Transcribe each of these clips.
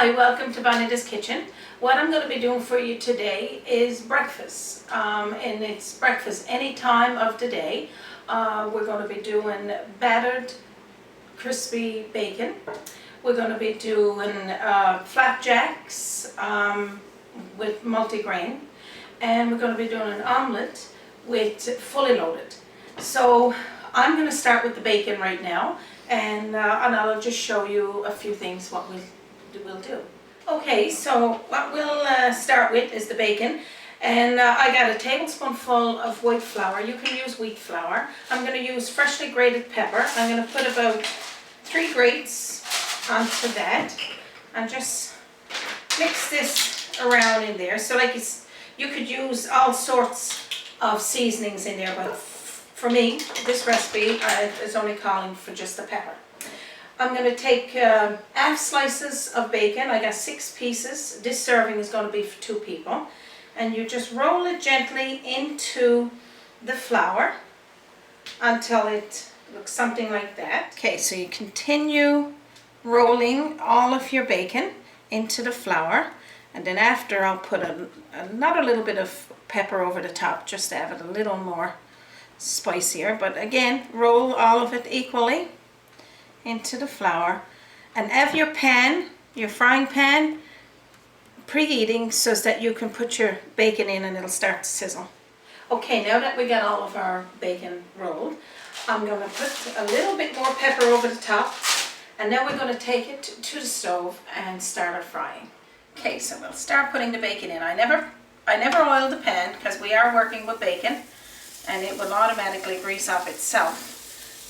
Hi, welcome to Bonita's Kitchen. What I'm going to be doing for you today is breakfast, and it's breakfast any time of the day. We're going to be doing battered crispy bacon. We're going to be doing FlapJacks with multigrain, and we're going to be doing an omelette with fully loaded. So I'm going to start with the bacon right now, and I'll just show you a few things what we'll do. Okay, so what we'll start with is the bacon, and I got a tablespoonful of white flour. You can use wheat flour. I'm going to use freshly grated pepper. I'm going to put about 3 grates onto that and just mix this around in there. So like you could use all sorts of seasonings in there, but for me, this recipe is only calling for just the pepper. I'm going to take half slices of bacon. I got 6 pieces. This serving is going to be for 2 people. And you just roll it gently into the flour until it looks something like that. Okay, so you continue rolling all of your bacon into the flour. And then after, I'll put another little bit of pepper over the top just to have it a little more spicier. But again, roll all of it equally into the flour, and have your pan, your frying pan, preheating so that you can put your bacon in and it'll start to sizzle. Okay, now that we got all of our bacon rolled, I'm going to put a little bit more pepper over the top, and now we're going to take it to the stove and start our frying. Okay, so we'll start putting the bacon in. I never oil the pan because we are working with bacon and it will automatically grease up itself.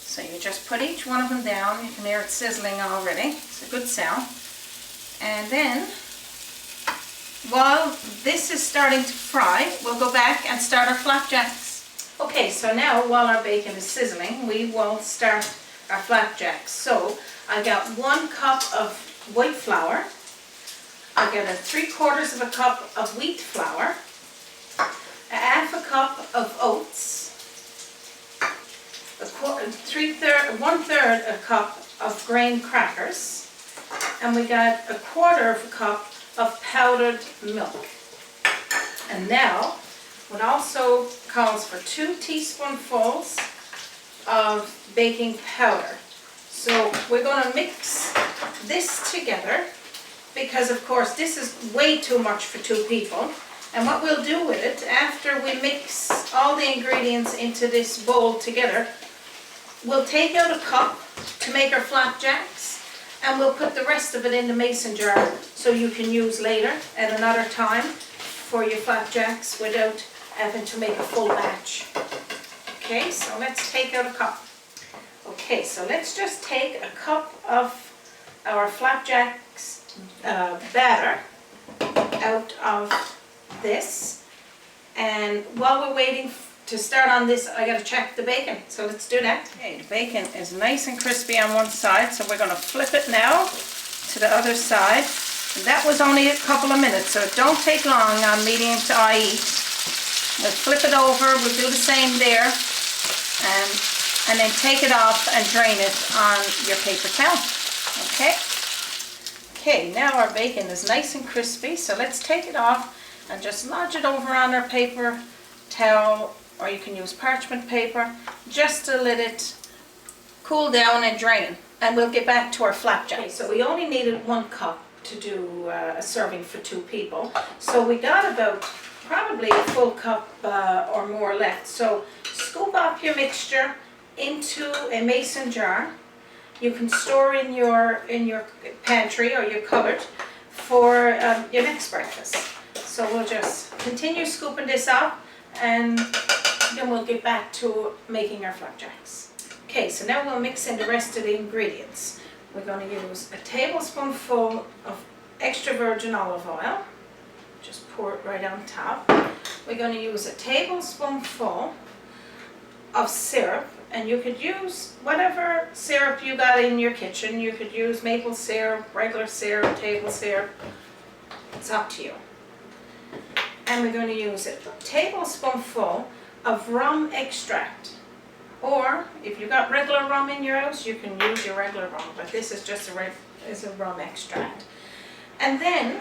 So you just put each one of them down. You can hear it sizzling already. It's a good sound. And then, while this is starting to fry, we'll go back and start our flapjacks. Okay, so now while our bacon is sizzling, we will start our flapjacks. So I got 1 cup of white flour. I got 3/4 of a cup of wheat flour, 1/2 cup of oats, 1/3 a cup of grain crackers, and we got 1/4 cup of powdered milk. And now it also calls for 2 teaspoonfuls of baking powder. So we're going to mix this together because of course this is way too much for 2 people. And what we'll do with it after we mix all the ingredients into this bowl together, we'll take out a cup to make our flapjacks, and we'll put the rest of it in the mason jar so you can use later at another time for your flapjacks without having to make a full batch. Okay, so let's take out a cup. Okay, so let's just take a cup of our flapjacks batter out of this, and while we're waiting to start on this, I got to check the bacon, so let's do that. Okay, the bacon is nice and crispy on one side, so we're going to flip it now to the other side. And that was only a couple of minutes, so it don't take long on medium to high heat. We'll flip it over, we'll do the same there, and then take it off and drain it on your paper towel. Okay? Okay, now our bacon is nice and crispy, so let's take it off and just lodge it over on our paper towel, or you can use parchment paper, just to let it cool down and drain. And we'll get back to our flapjack. Okay, so we only needed 1 cup to do a serving for 2 people. So we got about probably a full cup or more left. So scoop up your mixture into a mason jar. You can store in your pantry or your cupboard for your next breakfast. So we'll just continue scooping this up, and then we'll get back to making our flapjacks. Okay, so now we'll mix in the rest of the ingredients. We're going to use a tablespoonful of extra virgin olive oil. Just pour it right on top. We're going to use a tablespoonful of syrup, and you could use whatever syrup you got in your kitchen. You could use maple syrup, regular syrup, table syrup. It's up to you. And we're going to use a tablespoonful of rum extract. Or if you got regular rum in your house, you can use your regular rum, but this is just a rum extract. And then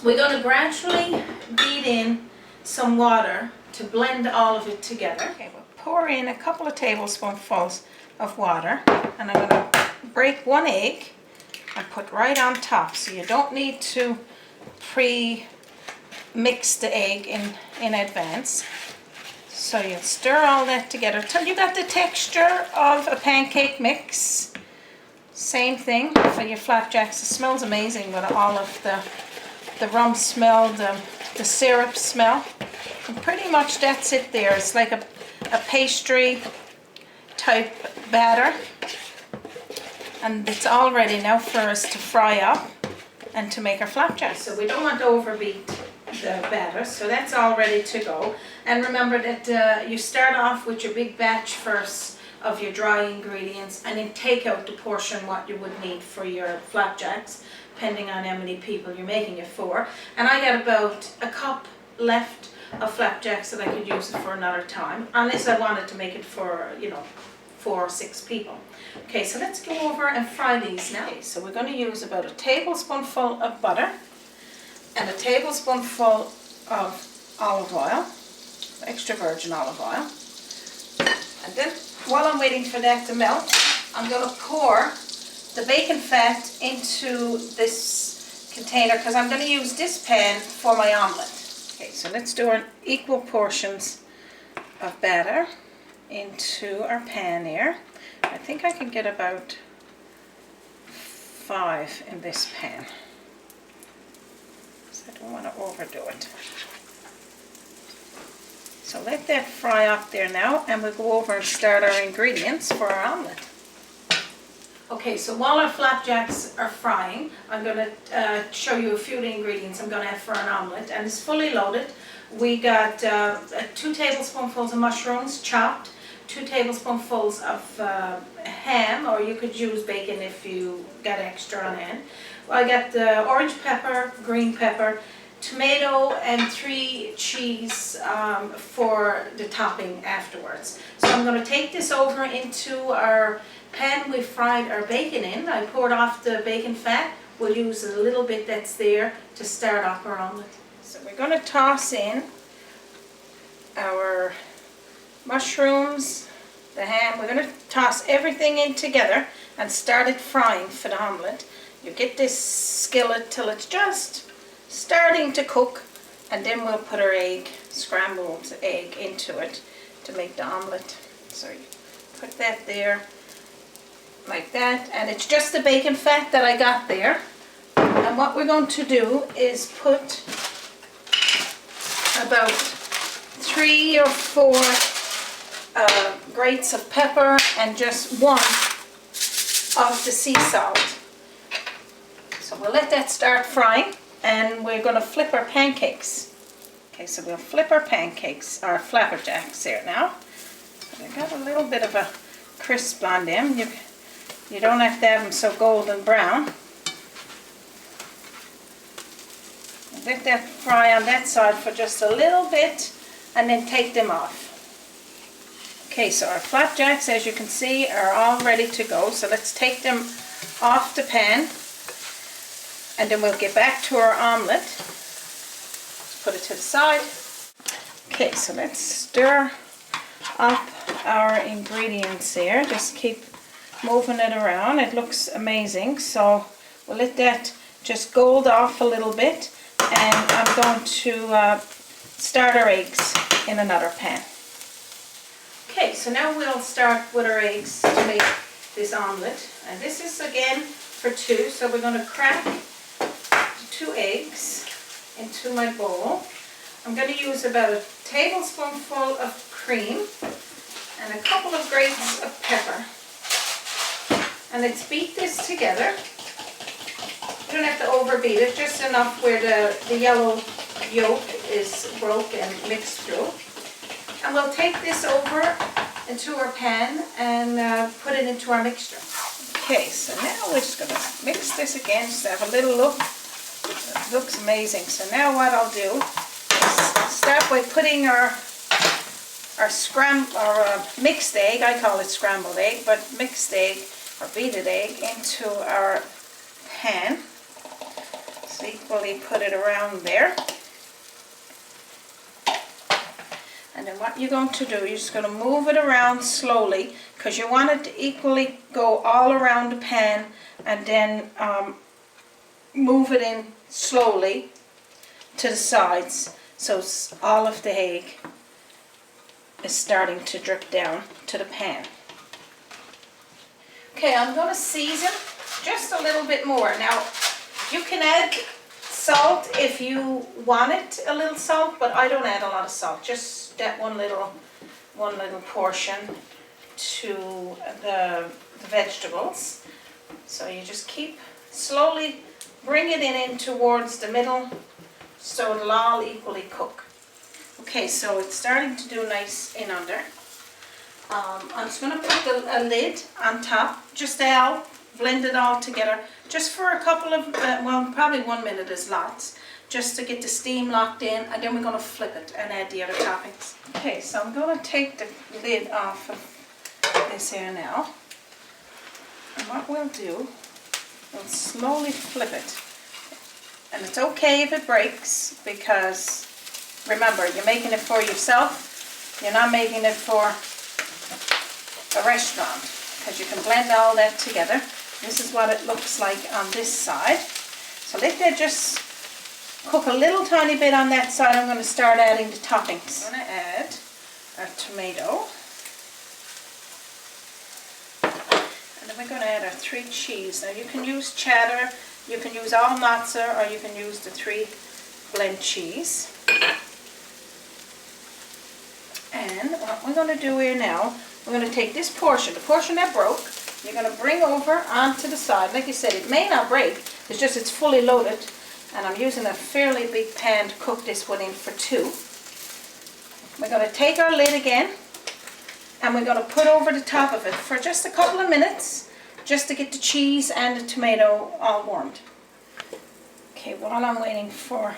we're going to gradually beat in some water to blend all of it together. Okay, we'll pour in a couple of tablespoonfuls of water, and I'm going to break 1 egg and put right on top. So you don't need to pre-mix the egg in advance. So you stir all that together till you got the texture of a pancake mix. Same thing for your flapjacks. It smells amazing with all of the rum smell, the syrup smell. And pretty much that's it there. It's like a pastry type batter. And it's all ready now for us to fry up and to make our flapjacks. So we don't want to overbeat the batter, so that's all ready to go. And remember that you start off with your big batch first of your dry ingredients, and then take out the portion what you would need for your flapjacks, depending on how many people you're making it for. And I got about a cup left of flapjacks that I could use it for another time, unless I wanted to make it for, you know, 4 or 6 people. Okay, so let's go over and fry these now. Okay, so we're going to use about a tablespoonful of butter and a tablespoonful of olive oil, extra virgin olive oil. And then while I'm waiting for that to melt, I'm going to pour the bacon fat into this container because I'm going to use this pan for my omelette. Okay, so let's do our equal portions of batter into our pan here. I think I can get about 5 in this pan. So I don't want to overdo it. So let that fry up there now, and we'll go over and start our ingredients for our omelette. Okay, so while our flapjacks are frying, I'm going to show you a few of the ingredients I'm going to have for an omelette, and it's fully loaded. We got 2 tablespoonfuls of mushrooms chopped, 2 tablespoonfuls of ham, or you could use bacon if you got extra on hand. Well, I got the orange pepper, green pepper, tomato, and 3 cheese for the topping afterwards. So I'm going to take this over into our pan we fried our bacon in. I poured off the bacon fat. We'll use a little bit that's there to start off our omelette. So we're going to toss in our mushrooms, the ham. We're going to toss everything in together and start it frying for the omelette. You get this skillet till it's just starting to cook, and then we'll put our egg, scrambled egg, into it to make the omelette. So you put that there like that, and it's just the bacon fat that I got there. And what we're going to do is put about 3 or 4 grates of pepper and just 1 of the sea salt. So we'll let that start frying, and we're going to flip our pancakes. Okay, so we'll flip our pancakes, our flapjacks here now. They got a little bit of a crisp on them. You don't have to have them so golden brown. Let that fry on that side for just a little bit, and then take them off. Okay, so our flapjacks, as you can see, are all ready to go. So let's take them off the pan, and then we'll get back to our omelette. Let's put it to the side. Okay, so let's stir up our ingredients here. Just keep moving it around. It looks amazing. So we'll let that just gold off a little bit, and I'm going to start our eggs in another pan. Okay, so now we'll start with our eggs to make this omelette. And this is again for 2, so we're going to crack 2 eggs into my bowl. I'm going to use about a tablespoonful of cream and a couple of grates of pepper. And let's beat this together. You don't have to overbeat it, just enough where the yellow yolk is broke and mixed through. And we'll take this over into our pan and put it into our mixture. Okay, so now we're just going to mix this again just to have a little look. It looks amazing. So now what I'll do is start by putting our mixed egg, I call it scrambled egg, but mixed egg or beaten egg, into our pan. Just equally put it around there. And then what you're going to do, you're just going to move it around slowly, because you want it to equally go all around the pan, and then move it in slowly to the sides, so all of the egg is starting to drip down to the pan. Okay, I'm going to season just a little bit more. Now, you can add salt if you want it, a little salt, but I don't add a lot of salt, just that one little portion to the vegetables. So you just keep slowly bring it in towards the middle so it'll all equally cook. Okay, so it's starting to do nice in under. I'm just going to put a lid on top, just to blend it all together, just for a couple of, well, probably 1 minute is lots, just to get the steam locked in, and then we're going to flip it and add the other toppings. Okay, so I'm going to take the lid off of this here now, and what we'll do, we'll slowly flip it. And it's okay if it breaks, because remember, you're making it for yourself, you're not making it for a restaurant, because you can blend all that together. This is what it looks like on this side. So let that just cook a little tiny bit on that side. I'm going to start adding the toppings. I'm going to add a tomato. And then we're going to add our 3 cheese. Now you can use cheddar, you can use all mozza, or you can use the 3 blend cheese. And what we're going to do here now, we're going to take this portion, the portion that broke, you're going to bring over onto the side. Like I said, it may not break, it's just it's fully loaded, and I'm using a fairly big pan to cook this one in for 2. We're going to take our lid again, and we're going to put over the top of it for just a couple of minutes, just to get the cheese and the tomato all warmed. Okay, while I'm waiting for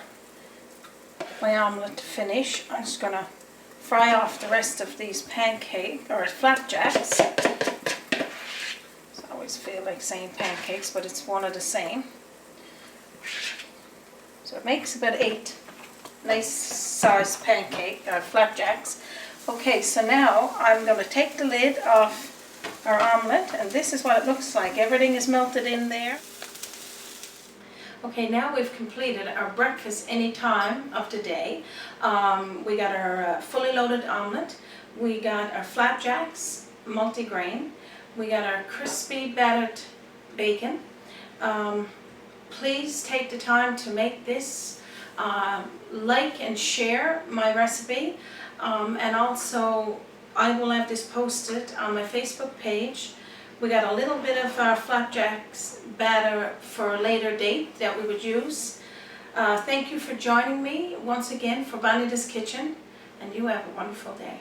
my omelette to finish, I'm just going to fry off the rest of these pancake or flapjacks. I always feel like saying pancakes, but it's one of the same. So it makes about 8 nice sized pancake or flapjacks. Okay, so now I'm going to take the lid off our omelette, and this is what it looks like. Everything is melted in there. Okay, now we've completed our breakfast any time of the day. We got our fully loaded omelette, we got our flapjacks, multigrain, we got our crispy battered bacon. Please take the time to make this, like and share my recipe, and also I will have this posted on my Facebook page. We got a little bit of our flapjacks batter for a later date that we would use. Thank you for joining me once again for Bonita's Kitchen, and you have a wonderful day.